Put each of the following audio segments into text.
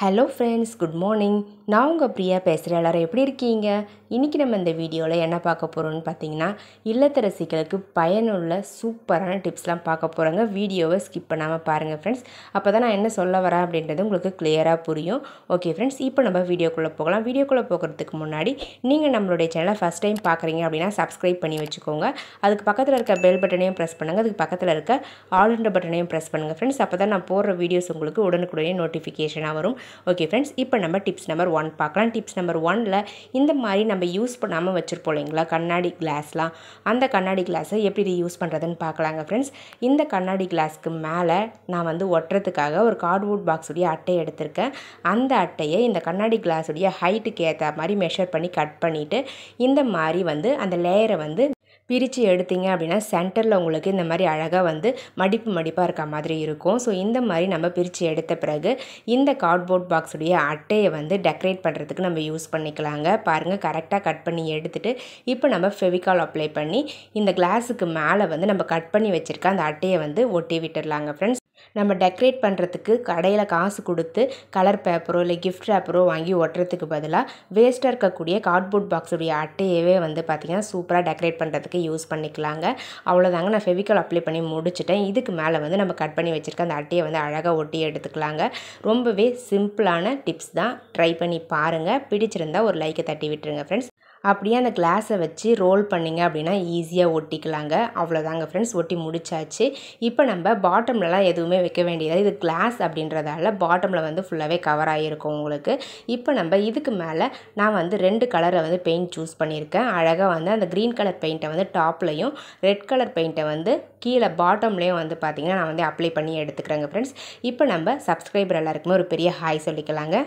Hello friends, good morning. நான் உங்கள் பிரியா பேசுகிறேன். எல்லோரும் எப்படி இருக்கீங்க? இன்றைக்கி நம்ம இந்த வீடியோவில் என்ன பார்க்க போகிறோம்னு பார்த்தீங்கன்னா, இல்லத்தரசிகளுக்கு பயனுள்ள சூப்பரான டிப்ஸ்லாம் பார்க்க போகிறோங்க. வீடியோவை ஸ்கிப் பண்ணாமல் பாருங்கள் ஃப்ரெண்ட்ஸ். அப்போ தான் நான் என்ன சொல்ல வரேன் அப்படின்றது உங்களுக்கு கிளியராக புரியும். ஓகே ஃப்ரெண்ட்ஸ், இப்போ நம்ம வீடியோக்குள்ளே போகலாம். வீடியோக்குள்ளே போகிறதுக்கு முன்னாடி நீங்கள் நம்மளுடைய சேனலை ஃபஸ்ட் டைம் பார்க்குறீங்க அப்படின்னா சப்ஸ்கிரைப் பண்ணி வச்சுக்கோங்க. அதுக்கு பக்கத்தில் இருக்க பெல் பட்டனையும் ப்ரெஸ் பண்ணுங்கள். அதுக்கு பக்கத்தில் இருக்க ஆல்ன்ற பட்டனையும் ப்ரெஸ் பண்ணுங்கள் ஃப்ரெண்ட்ஸ். அப்போ தான் நான் போடுற வீடியோஸ் உங்களுக்கு உடனுக்குடனே நோட்டிஃபிகேஷனாக வரும். ஓகே ஃப்ரெண்ட்ஸ், இப்போ நம்ம டிப்ஸ் நம்பர் 1 பார்க்கலாம். டிப்ஸ் நம்பர் 1ல் இந்த மாதிரி நம்ம யூஸ் பண்ணாமல் வச்சுருப்போம் இல்லைங்களா கண்ணாடி கிளாஸ்லாம், அந்த கண்ணாடி கிளாஸை எப்படி யூஸ் பண்ணுறதுன்னு பார்க்கலாங்க ஃப்ரெண்ட்ஸ். இந்த கண்ணாடி கிளாஸ்க்கு மேலே நான் ஒட்டுறதுக்காக ஒரு கார்ட்போர்ட் பாக்ஸுடைய அட்டை எடுத்திருக்கேன். அந்த அட்டையை இந்த கண்ணாடி கிளாஸுடைய ஹைட்டுக்கு ஏற்ற மாதிரி மெஷர் பண்ணி கட் பண்ணிவிட்டு இந்த மாதிரி அந்த லேயரை பிரித்து எடுத்தீங்க அப்படின்னா சென்டரில் உங்களுக்கு இந்த மாதிரி அழகாக மடிப்பாக இருக்க மாதிரி இருக்கும். ஸோ இந்த மாதிரி நம்ம பிரித்து எடுத்த பிறகு இந்த கார்ட்போர்ட் பாக்ஸுடைய அட்டையை டெக்கரேட் பண்ணுறதுக்கு நம்ம யூஸ் பண்ணிக்கலாங்க. பாருங்கள், கரெக்டாக கட் பண்ணி எடுத்துகிட்டு இப்போ நம்ம ஃபெவிகால் அப்ளை பண்ணி இந்த கிளாஸுக்கு மேலே நம்ம கட் பண்ணி வச்சுருக்க அந்த அட்டையை ஒட்டி விட்டுடலாங்க ஃப்ரெண்ட்ஸ். நம்ம டெக்கரேட் பண்ணுறதுக்கு கடையில் காசு கொடுத்து கலர் பேப்பரோ இல்லை கிஃப்ட் ரேப்பரோ வாங்கி ஒட்டுறதுக்கு பதிலாக வேஸ்ட்டாக இருக்கக்கூடிய கார்ட்போர்ட் பாக்ஸுடைய அட்டையவே பார்த்திங்கன்னா சூப்பராக டெக்கரேட் பண்ணுறதுக்கு யூஸ் பண்ணிக்கலாங்க. அவ்வளோதாங்க, நான் ஃபெவிகால் அப்ளை பண்ணி முடிச்சிட்டேன். இதுக்கு மேலே நம்ம கட் பண்ணி வச்சுருக்க அந்த அட்டையை அழகாக ஒட்டி எடுத்துக்கலாங்க. ரொம்பவே சிம்பிளான டிப்ஸ் தான், ட்ரை பண்ணி பாருங்கள். பிடிச்சிருந்தா ஒரு லைக்கை தட்டி விட்டுருங்க ஃப்ரெண்ட்ஸ். அப்படியே அந்த கிளாஸை வச்சு ரோல் பண்ணிங்க அப்படின்னா ஈஸியாக ஒட்டிக்கலாங்க. அவ்வளோதாங்க ஃப்ரெண்ட்ஸ், ஒட்டி முடிச்சாச்சு. இப்போ நம்ம பாட்டம்லலாம் எதுவுமே வைக்க வேண்டியது, இது கிளாஸ் அப்படின்றதால பாட்டமில் ஃபுல்லாகவே கவர் ஆகிருக்கும் உங்களுக்கு. இப்போ நம்ம இதுக்கு மேலே நான் 2 கலரை பெயிண்ட் சூஸ் பண்ணியிருக்கேன். அழகாக அந்த க்ரீன் கலர் பெயிண்ட்டை டாப்லையும் ரெட் கலர் பெயிண்ட்டை கீழே பாட்டம்லேயும் பார்த்திங்கன்னா நான் அப்ளை பண்ணி எடுத்துக்கிறேங்க ஃப்ரெண்ட்ஸ். இப்போ நம்ம சப்ஸ்கிரைபர் எல்லாருக்குமே ஒரு பெரிய ஹாய் சொல்லிக்கலாங்க.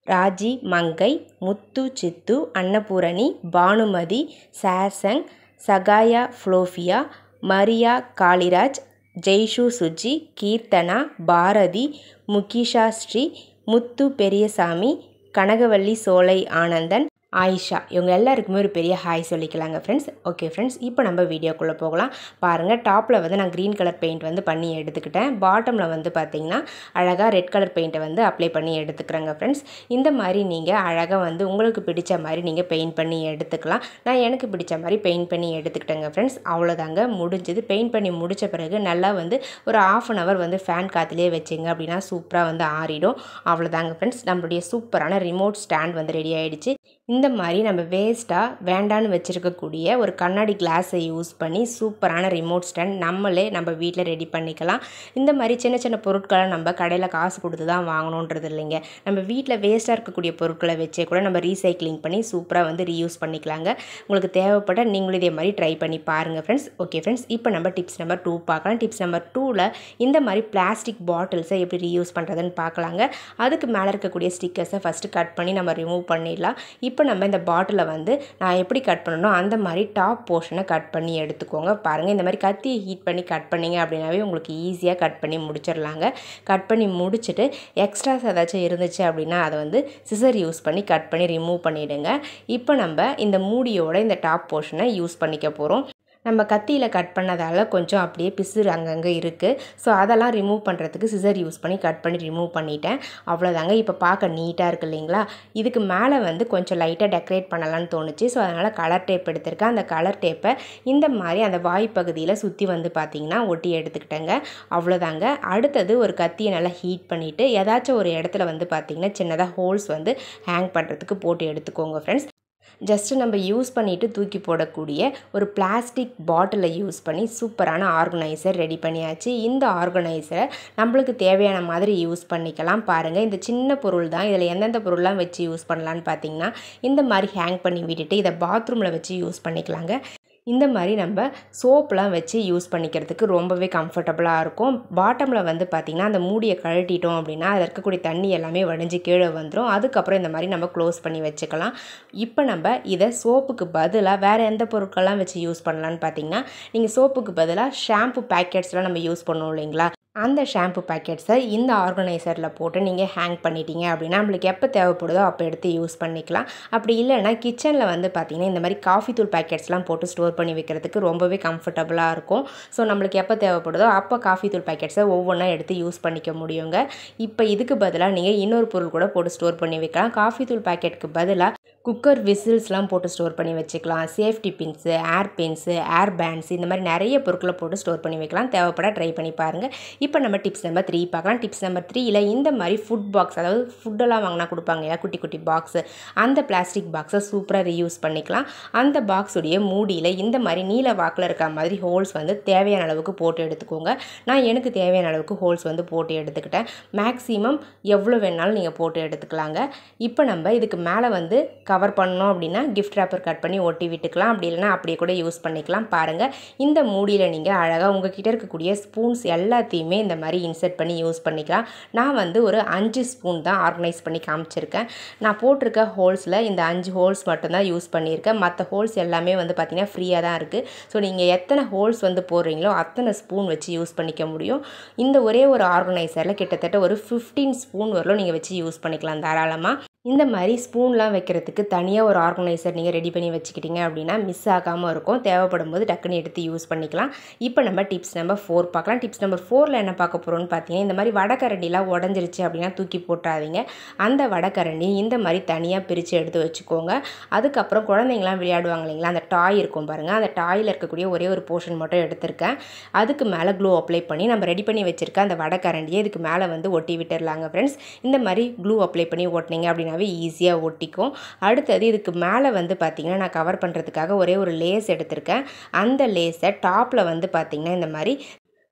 ராஜி, மங்கை, முத்து, சித்து, அன்னபூரணி, பானுமதி, சாசங், சகாயா, ஃப்ளோஃபியா, மரியா, காளிராஜ், ஜெய்ஷு, சுஜி, கீர்த்தனா, பாரதி, முகிஷா ஸ்ரீ, முத்து பெரியசாமி, கனகவல்லி, சோலை ஆனந்தன், ஆயிஷா, இவங்க எல்லாருக்குமே ஒரு பெரிய ஹாய் சொல்லிக்கலாங்க ஃப்ரெண்ட்ஸ். ஓகே ஃப்ரெண்ட்ஸ், இப்போ நம்ம வீடியோக்குள்ளே போகலாம். பாருங்கள், டாப்பில் நான் க்ரீன் கலர் பெயிண்ட் பண்ணி எடுத்துக்கிட்டேன். பாட்டமில் பார்த்திங்கன்னா அழகாக ரெட் கலர் பெயிண்ட்டை அப்ளை பண்ணி எடுத்துக்கிறேங்க ஃப்ரெண்ட்ஸ். இந்த மாதிரி நீங்கள் அழகாக உங்களுக்கு பிடிச்ச மாதிரி நீங்கள் பெயிண்ட் பண்ணி எடுத்துக்கலாம். நான் எனக்கு பிடிச்ச மாதிரி பெயிண்ட் பண்ணி எடுத்துக்கிட்டேங்க ஃப்ரெண்ட்ஸ். அவ்வளோதாங்க, முடிஞ்சது. பெயிண்ட் பண்ணி முடித்த பிறகு நல்லா ஒரு ½ அன் ஹவர் ஃபேன் காற்றுலேயே வச்சிங்க அப்படின்னா சூப்பராக ஆறிடும். அவ்வளோதாங்க ஃப்ரெண்ட்ஸ், நம்மளுடைய சூப்பரான ரிமோட் ஸ்டாண்ட் ரெடி ஆகிடுச்சு. இந்த மாதிரி நம்ம வேஸ்ட்டாக வேண்டான்னு வச்சுருக்கக்கூடிய ஒரு கண்ணாடி கிளாஸை யூஸ் பண்ணி சூப்பரான ரிமோட் ஸ்டாண்ட் நம்ம வீட்டில் ரெடி பண்ணிக்கலாம். இந்த மாதிரி சின்ன சின்ன பொருட்களை நம்ம கடையில் காசு கொடுத்து தான் வாங்கணுன்றது இல்லைங்க. நம்ம வீட்டில் வேஸ்ட்டாக இருக்கக்கூடிய பொருட்களை வச்சே கூட நம்ம ரீசைக்ளிங் பண்ணி சூப்பராக ரீயூஸ் பண்ணிக்கலாங்க. உங்களுக்கு தேவைப்பட்ட நீங்களும் இதே மாதிரி ட்ரை பண்ணி பாருங்கள் ஃப்ரெண்ட்ஸ். ஓகே ஃப்ரெண்ட்ஸ், இப்போ நம்ம டிப்ஸ் நம்பர் 2 பார்க்கலாம். டிப்ஸ் நம்பர் 2ல் இந்த மாதிரி பிளாஸ்டிக் பாட்டில்ஸை எப்படி ரீயூஸ் பண்ணுறதுன்னு பார்க்கலாங்க. அதுக்கு மேலே இருக்கக்கூடிய ஸ்டிக்கர்ஸை ஃபஸ்ட்டு கட் பண்ணி நம்ம ரிமூவ் பண்ணிடலாம். இப்போ நம்ம இந்த பாட்டிலை நான் எப்படி கட் பண்ணணும் அந்த மாதிரி டாப் போர்ஷனை கட் பண்ணி எடுத்துக்கோங்க. பாருங்கள், இந்த மாதிரி கத்தியை ஹீட் பண்ணி கட் பண்ணிங்க அப்படின்னாவே உங்களுக்கு ஈஸியாக கட் பண்ணி முடிச்சிடலாங்க. கட் பண்ணி முடிச்சுட்டு எக்ஸ்ட்ராஸ் ஏதாச்சும் இருந்துச்சு அப்படின்னா அதை சிசர் யூஸ் பண்ணி கட் பண்ணி ரிமூவ் பண்ணிவிடுங்க. இப்போ நம்ம இந்த மூடியோட இந்த டாப் போர்ஷனை யூஸ் பண்ணிக்க போகிறோம். நம்ம கத்தியில் கட் பண்ணதால் கொஞ்சம் அப்படியே பிசுறு அங்கங்கே இருக்குது. ஸோ அதெல்லாம் ரிமூவ் பண்ணுறதுக்கு சிசர் யூஸ் பண்ணி கட் பண்ணி ரிமூவ் பண்ணிட்டேன். அவ்வளோதாங்க, இப்போ பார்க்க நீட்டாக இருக்குது இல்லைங்களா. இதுக்கு மேலே கொஞ்சம் லைட்டாக டெக்கரேட் பண்ணலான்னு தோணுச்சு. ஸோ அதனால் கலர் டேப் எடுத்திருக்கேன். அந்த கலர் டேப்பை இந்த மாதிரி அந்த வாய்ப்பகுதியில் சுற்றி பார்த்திங்கன்னா ஒட்டி எடுத்துக்கிட்டேங்க. அவ்வளோதாங்க. அடுத்தது ஒரு கத்தியை நல்லா ஹீட் பண்ணிவிட்டு ஏதாச்சும் ஒரு இடத்துல பார்த்திங்கன்னா சின்னதாக ஹோல்ஸ் ஹேங் பண்ணுறதுக்கு போட்டு எடுத்துக்கோங்க ஃப்ரெண்ட்ஸ். ஜஸ்ட்டு நம்ம யூஸ் பண்ணிவிட்டு தூக்கி போடக்கூடிய ஒரு பிளாஸ்டிக் பாட்டிலை யூஸ் பண்ணி சூப்பரான ஆர்கனைசர் ரெடி பண்ணியாச்சு. இந்த ஆர்கனைசரை நம்மளுக்கு தேவையான மாதிரி யூஸ் பண்ணிக்கலாம். பாருங்கள், இந்த சின்ன பொருள் தான். இதில் எந்தெந்த பொருள்லாம் வச்சு யூஸ் பண்ணலான்னு பார்த்தீங்கன்னா இந்த மாதிரி ஹேங் பண்ணி விட்டுட்டு இதை பாத்ரூமில் வச்சு யூஸ் பண்ணிக்கலாங்க. இந்த மாதிரி நம்ம சோப்லாம் வச்சு யூஸ் பண்ணிக்கிறதுக்கு ரொம்பவே கம்ஃபர்டபுளாக இருக்கும். பாட்டமில் பார்த்திங்கன்னா அந்த மூடியை கழட்டிட்டோம் அப்படின்னா அதில் இருக்கக்கூடிய தண்ணி எல்லாமே வடிஞ்சு கீழே வந்துடும். அதுக்கப்புறம் இந்த மாதிரி நம்ம க்ளோஸ் பண்ணி வச்சுக்கலாம். இப்போ நம்ம இதை சோப்புக்கு பதிலாக வேறு எந்த பொருட்கள்லாம் வச்சு யூஸ் பண்ணலான்னு பார்த்தீங்கன்னா, நீங்கள் சோப்புக்கு பதிலாக ஷாம்பு பேக்கெட்ஸ்லாம் நம்ம யூஸ் பண்ணுவோம் இல்லைங்களா, அந்த ஷாம்பு பேக்கெட்ஸை இந்த ஆர்கனைசரில் போட்டு நீங்கள் ஹேங் பண்ணிட்டீங்க அப்படின்னா நம்மளுக்கு எப்போ தேவைப்படுதோ அப்போ எடுத்து யூஸ் பண்ணிக்கலாம். அப்படி இல்லைன்னா கிச்சனில் வந்து பார்த்திங்கன்னா இந்த மாதிரி காஃபி தூள் பேக்கெட்ஸ்லாம் போட்டு ஸ்டோர் பண்ணி வைக்கிறதுக்கு ரொம்பவே கம்ஃபர்டபுளாக இருக்கும். ஸோ நம்மளுக்கு எப்போ தேவைப்படுதோ அப்போ காஃபி தூள் பேக்கெட்ஸை ஒவ்வொன்றா எடுத்து யூஸ் பண்ணிக்க முடியுங்க. இப்போ இதுக்கு பதிலாக நீங்கள் இன்னொரு பொருள் கூட போட்டு ஸ்டோர் பண்ணி வைக்கலாம். காஃபி தூள் பேக்கெட்டுக்கு பதிலாக குக்கர் விசில்ஸ்லாம் போட்டு ஸ்டோர் பண்ணி வச்சுக்கலாம். சேஃப்டி பின்ஸு, ஏர் பின்ஸு, ஏர் பேண்ட்ஸ் இந்த மாதிரி நிறைய பொருட்களை போட்டு ஸ்டோர் பண்ணி வைக்கலாம். தேவைப்பட ட்ரை பண்ணி பாருங்கள். இப்போ நம்ம டிப்ஸ் நம்பர் 3 பார்க்கலாம். டிப்ஸ் நம்பர் 3ல் இந்த மாதிரி ஃபுட் பாக்ஸ், அதாவது ஃபுட்டெல்லாம் வாங்கினா கொடுப்பாங்க இல்லையா, குட்டி குட்டி பாக்ஸு, அந்த பிளாஸ்டிக் பாக்ஸை சூப்பராக ரீயூஸ் பண்ணிக்கலாம். அந்த பாக்ஸுடைய மூடியில் இந்த மாதிரி நீல வாக்கில் இருக்க மாதிரி ஹோல்ஸ் வந்து தேவையான அளவுக்கு போட்டு எடுத்துக்கோங்க. நான் எனக்கு தேவையான அளவுக்கு ஹோல்ஸ் வந்து போட்டு எடுத்துக்கிட்டேன். மேக்ஸிமம் எவ்வளோ வேணாலும் நீங்கள் போட்டு எடுத்துக்கலாங்க. இப்போ நம்ம இதுக்கு மேலே வந்து கவர் பண்ணோம் அப்படின்னா கிஃப்ட் ரேப்பர் கட் பண்ணி ஒட்டி விட்டுக்கலாம். அப்படி இல்லைனா அப்படியே கூட யூஸ் பண்ணிக்கலாம். பாருங்கள், இந்த மூடியில் நீங்கள் அழகாக உங்ககிட்ட இருக்கக்கூடிய ஸ்பூன்ஸ் எல்லாத்தையுமே இந்த மாதிரி இன்சர்ட் பண்ணி யூஸ் பண்ணிக்கலாம். நான் வந்து ஒரு 5 ஸ்பூன் தான் ஆர்கனைஸ் பண்ணி காமிச்சிருக்கேன். நான் போட்டிருக்க ஹோல்ஸில் இந்த 5 ஹோல்ஸ் மட்டும்தான் யூஸ் பண்ணியிருக்கேன். மற்ற ஹோல்ஸ் எல்லாமே வந்து பார்த்திங்கன்னா ஃப்ரீயாக தான் இருக்குது. ஸோ நீங்கள் எத்தனை ஹோல்ஸ் வந்து போடுறீங்களோ அத்தனை ஸ்பூன் வச்சு யூஸ் பண்ணிக்க முடியும். இந்த ஒரே ஒரு ஆர்கனைசரில் கிட்டத்தட்ட ஒரு 15 ஸ்பூன் வரலும் நீங்கள் வச்சு யூஸ் பண்ணிக்கலாம் தாராளமாக. இந்த மாதிரி ஸ்பூன்லாம் வைக்கிறதுக்கு தனியாக ஒரு ஆர்கனைசர் நீங்கள் ரெடி பண்ணி வச்சுக்கிட்டீங்க அப்படின்னா மிஸ் ஆகாமல் இருக்கும். தேவைப்படும் போது டக்குன்னு எடுத்து யூஸ் பண்ணிக்கலாம். இப்போ நம்ம டிப்ஸ் நம்பர் 4 பார்க்கலாம். டிப்ஸ் நம்பர் 4ல் என்ன பார்க்க போகிறோம்னு பார்த்தீங்கன்னா, இந்த மாதிரி வடக்கரண்டிலாம் உடஞ்சிருச்சு அப்படின்னா தூக்கி போட்டாதீங்க. அந்த வடக்கரண்டி இந்த மாதிரி தனியாக பிரித்து எடுத்து வச்சுக்கோங்க. அதுக்கப்புறம் குழந்தைங்களாம் விளையாடுவாங்க இல்லைங்களா, அந்த டாய் இருக்கும் பாருங்கள், அந்த டாயில் இருக்கக்கூடிய ஒரே ஒரு போர்ஷன் மட்டும் எடுத்திருக்கேன். அதுக்கு மேலே க்ளூ அப்ளை பண்ணி நம்ம ரெடி பண்ணி வச்சுருக்க அந்த வடக்கரண்டியை இதுக்கு மேலே வந்து ஒட்டி விட்டுடலாங்க ஃப்ரெண்ட்ஸ். இந்த மாதிரி க்ளூ அப்ளை பண்ணி ஒட்டினீங்க அப்படின்னா ஈஸியாக ஒட்டிக்கும். அடுத்தது இதுக்கு மேலே வந்து பார்த்திங்கன்னா நான் கவர் பண்ணுறதுக்காக ஒரே ஒரு லேஸ் எடுத்திருக்கேன். அந்த லேஸை டாப்பில் வந்து பார்த்திங்கன்னா இந்த மாதிரி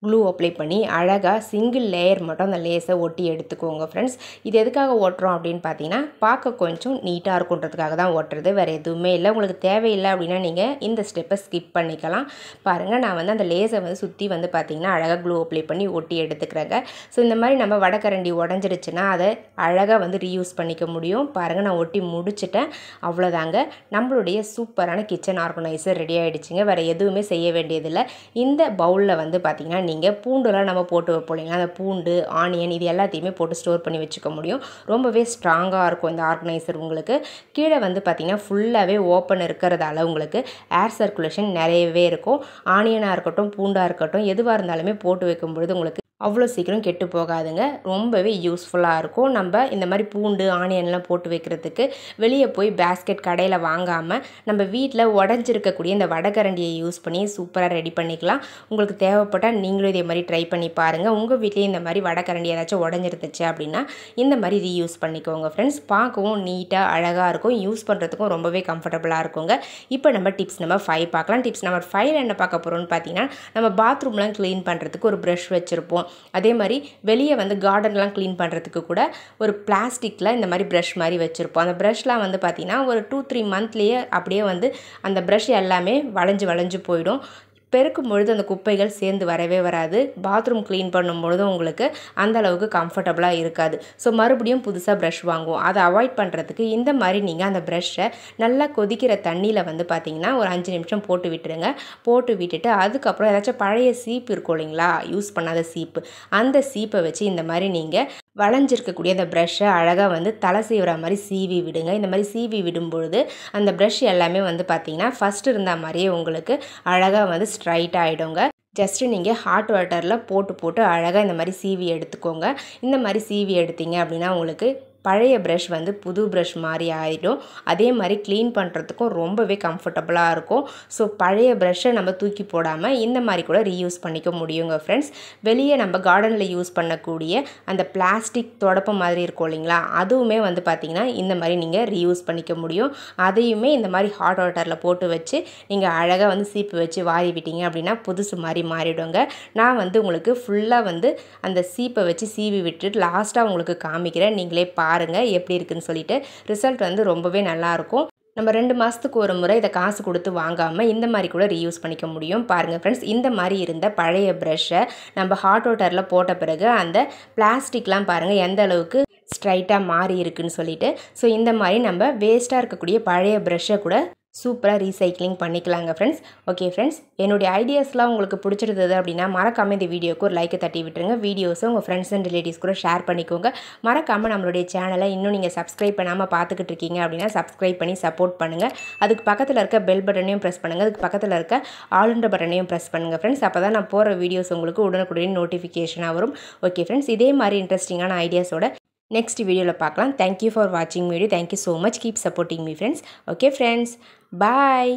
க்ளூ அப்ளை பண்ணி அழகாக சிங்கிள் லேயர் மட்டும் அந்த லேஸை ஒட்டி எடுத்துக்கோங்க ஃப்ரெண்ட்ஸ். இது எதுக்காக ஓட்டுறோம் அப்படின்னு பார்த்தீங்கன்னா, பார்க்க கொஞ்சம் நீட்டாக இருக்குன்றதுக்காக தான் ஓட்டுறது, வேறு எதுவுமே இல்லை. உங்களுக்கு தேவையில்லை அப்படின்னா நீங்கள் இந்த ஸ்டெப்பை ஸ்கிப் பண்ணிக்கலாம். பாருங்கள், நான் வந்து அந்த லேஸை வந்து சுற்றி வந்து பார்த்திங்கன்னா அழகாக க்ளூ அப்ளை பண்ணி ஒட்டி எடுத்துக்கிறேங்க. ஸோ இந்த மாதிரி நம்ம வடக்கரண்டி உடஞ்சிருச்சுன்னா அதை அழகாக வந்து ரீயூஸ் பண்ணிக்க முடியும். பாருங்கள், நான் ஒட்டி முடிச்சிட்டேன். அவ்வளோதாங்க, நம்மளுடைய சூப்பரான கிச்சன் ஆர்கனைசர் ரெடி ஆகிடுச்சிங்க. வேறு எதுவுமே செய்ய வேண்டியதில்லை. இந்த பவுலில் வந்து பார்த்திங்கன்னா நீங்கள் பூண்டுலாம் நம்ம போட்டு வைப்போம் இல்லைங்களா, அந்த பூண்டு, ஆனியன் இது எல்லாத்தையுமே போட்டு ஸ்டோர் பண்ணி வச்சுக்க முடியும். ரொம்பவே ஸ்ட்ராங்காக இருக்கும் இந்த ஆர்கனைசர். உங்களுக்கு கீழே வந்து பார்த்திங்கன்னா ஃபுல்லாகவே ஓப்பன் இருக்கிறதால உங்களுக்கு ஏர் சர்க்குலேஷன் நிறையவே இருக்கும். ஆனியனாக இருக்கட்டும், பூண்டாக இருக்கட்டும், எதுவாக இருந்தாலுமே போட்டு வைக்கும்பொழுது உங்களுக்கு அவ்வளோ சீக்கிரம் கெட்டு போகாதுங்க. ரொம்பவே யூஸ்ஃபுல்லாக இருக்கும். நம்ம இந்த மாதிரி பூண்டு, ஆனியன்லாம் போட்டு வைக்கிறதுக்கு வெளியே போய் பேஸ்கெட் கடையில் வாங்காமல் நம்ம வீட்டில் உடஞ்சிருக்கக்கூடிய இந்த வடகரண்டியை யூஸ் பண்ணி சூப்பராக ரெடி பண்ணிக்கலாம். உங்களுக்கு தேவைப்பட்டால் நீங்களும் இதே மாதிரி ட்ரை பண்ணி பாருங்கள். உங்கள் வீட்லேயே இந்த மாதிரி வடகரண்டி ஏதாச்சும் உடஞ்சிருந்துச்சு அப்படின்னா இந்த மாதிரி ரீயூஸ் பண்ணிக்கோங்க ஃப்ரெண்ட்ஸ். பார்க்கவும் நீட்டாக அழகாக இருக்கும், யூஸ் பண்ணுறதுக்கும் ரொம்பவே கம்ஃபர்டபுளாக இருக்குங்க. இப்போ நம்ம டிப்ஸ் நம்பர் 5 பார்க்கலாம். டிப்ஸ் நம்பர் 5 என்ன பார்க்க போகிறோம்னு பார்த்தீங்கன்னா, நம்ம பாத்ரூம்லாம் க்ளீன் பண்ணுறதுக்கு ஒரு ப்ரஷ் வச்சுருப்போம். அதே மாதிரி வெளியே வந்து கார்டன்லாம் க்ளீன் பண்ணுறதுக்கு கூட ஒரு பிளாஸ்டிக்கில் இந்த மாதிரி ப்ரஷ் மாதிரி வச்சுருப்போம். அந்த ப்ரஷ்லாம் வந்து பார்த்திங்கன்னா ஒரு 2-3 மந்த்லேயே அப்படியே வந்து அந்த ப்ரஷ் எல்லாமே வளைஞ்சு போயிடும். பெருக்கும் பொழுது அந்த குப்பைகள் சேர்ந்து வரவே வராது. பாத்ரூம் க்ளீன் பண்ணும் பொழுது உங்களுக்கு அந்த அளவுக்கு கம்ஃபர்டபுளாக இருக்காது. ஸோ மறுபடியும் புதுசாக ப்ரஷ் வாங்குவோம். அதை அவாய்ட் பண்ணுறதுக்கு இந்த மாதிரி நீங்கள் அந்த ப்ரஷ்ஷை நல்லா கொதிக்கிற தண்ணியில் வந்து பார்த்திங்கன்னா ஒரு 5 நிமிஷம் போட்டு விட்டுருங்க. போட்டு விட்டுட்டு அதுக்கப்புறம் ஏதாச்சும் பழைய சீப்பு இருக்கும் இல்லைங்களா, யூஸ் பண்ணாத சீப்பு, அந்த சீப்பை வச்சு இந்த மாதிரி நீங்கள் வளைஞ்சிருக்கக்கூடிய அந்த ப்ரஷ்ஷை அழகாக வந்து தலை சீவுற மாதிரி சீவி விடுங்க. இந்த மாதிரி சீவி விடும்பொழுது அந்த ப்ரஷ் எல்லாமே வந்து பார்த்திங்கன்னா ஃபஸ்ட்டு இருந்த மாதிரியே உங்களுக்கு அழகாக வந்து ஸ்ட்ரைட்டாக ஆகிடுங்க. ஜஸ்ட்டு நீங்கள் ஹாட் வாட்டரில் போட்டு அழகாக இந்த மாதிரி சீவி எடுத்துக்கோங்க. இந்த மாதிரி சீவி எடுத்தீங்க அப்படின்னா உங்களுக்கு பழைய ப்ரஷ் வந்து புது ப்ரஷ் மாதிரி ஆகிடும். அதே மாதிரி க்ளீன் பண்ணுறதுக்கும் ரொம்பவே கம்ஃபர்டபுளாக இருக்கும். ஸோ பழைய ப்ரஷ்ஷை நம்ம தூக்கி போடாமல் இந்த மாதிரி கூட ரீயூஸ் பண்ணிக்க முடியுங்க ஃப்ரெண்ட்ஸ். வெளியே நம்ம கார்டனில் யூஸ் பண்ணக்கூடிய அந்த பிளாஸ்டிக் தொடப்பம் மாதிரி இருக்கும் இல்லைங்களா, அதுவுமே வந்து பார்த்திங்கன்னா இந்த மாதிரி நீங்கள் ரீயூஸ் பண்ணிக்க முடியும். அதையுமே இந்த மாதிரி ஹாட் வாட்டரில் போட்டு வச்சு நீங்கள் அழகாக வந்து சீப்பு வச்சு வாரி விட்டீங்க அப்படின்னா புதுசு மாதிரி மாறிடுங்க. நான் வந்து உங்களுக்கு ஃபுல்லாக வந்து அந்த சீப்பை வச்சு சீவி விட்டுட்டு லாஸ்ட்டாக உங்களுக்கு காமிக்கிறேன். நீங்களே பாருங்கள் எப்படி இருக்குன்னு சொல்லிட்டு. ரிசல்ட் வந்து ரொம்பவே நல்லாயிருக்கும். நம்ம 2 மாதத்துக்கு ஒரு முறை இதை காசு கொடுத்து வாங்காமல் இந்த மாதிரி கூட ரீயூஸ் பண்ணிக்க முடியும். பாருங்கள் ஃப்ரெண்ட்ஸ், இந்த மாதிரி இருந்த பழைய ப்ரஷ்ஷை நம்ம ஹாட் வாட்டரில் போட்ட பிறகு அந்த பிளாஸ்டிக்லாம் பாருங்கள் எந்த அளவுக்கு ஸ்ட்ரைட்டாக மாறி இருக்குன்னு சொல்லிட்டு. ஸோ இந்த மாதிரி நம்ம வேஸ்ட்டாக இருக்கக்கூடிய பழைய ப்ரஷ்ஷை கூட சூப்பராக ரீசைக்ளிங் பண்ணிக்கலாங்க ஃப்ரெண்ட்ஸ். ஓகே ஃப்ரெண்ட்ஸ், என்னுடைய ஐடியாஸ்லாம் உங்களுக்கு பிடிச்சிருந்தது அப்படின்னா மறக்காமல் இந்த வீடியோக்கு ஒரு லைக்கை தட்டி விட்டுருங்க. வீடியோஸை உங்கள் ஃப்ரெண்ட்ஸ் அண்ட் ரிலேட்டிவ்ஸ் கூட ஷேர் பண்ணிக்கோங்க. மறக்காமல் நம்மளுடைய சேனலை இன்னும் நீங்கள் சப்ஸ்கிரைப் பண்ணாமல் பார்த்துக்கிட்டு இருக்கீங்க அப்படின்னா சப்ஸ்கிரைப் பண்ணி சப்போர்ட் பண்ணுங்கள். அதுக்கு பக்கத்தில் இருக்க பெல் பட்டனையும் ப்ரெஸ் பண்ணுங்கள். அதுக்கு பக்கத்தில் இருக்க ஆல்ன்ற பட்டனையும் ப்ரெஸ் பண்ணுங்கள் ஃப்ரெண்ட்ஸ். அப்போ தான் நான் போகிற வீடியோஸ் உங்களுக்கு உடனுக்குடன் நோட்டிஃபிகேஷனாக வரும். ஓகே ஃப்ரெண்ட்ஸ், இதே மாதிரி இன்ட்ரெஸ்டிங்கான ஐடியாஸோட நெக்ஸ்ட் வீடியோவில் பார்க்கலாம். தேங்க்யூ ஃபார் வாட்சிங் video. Thank you so much. Keep supporting me friends. Okay friends, பாய்.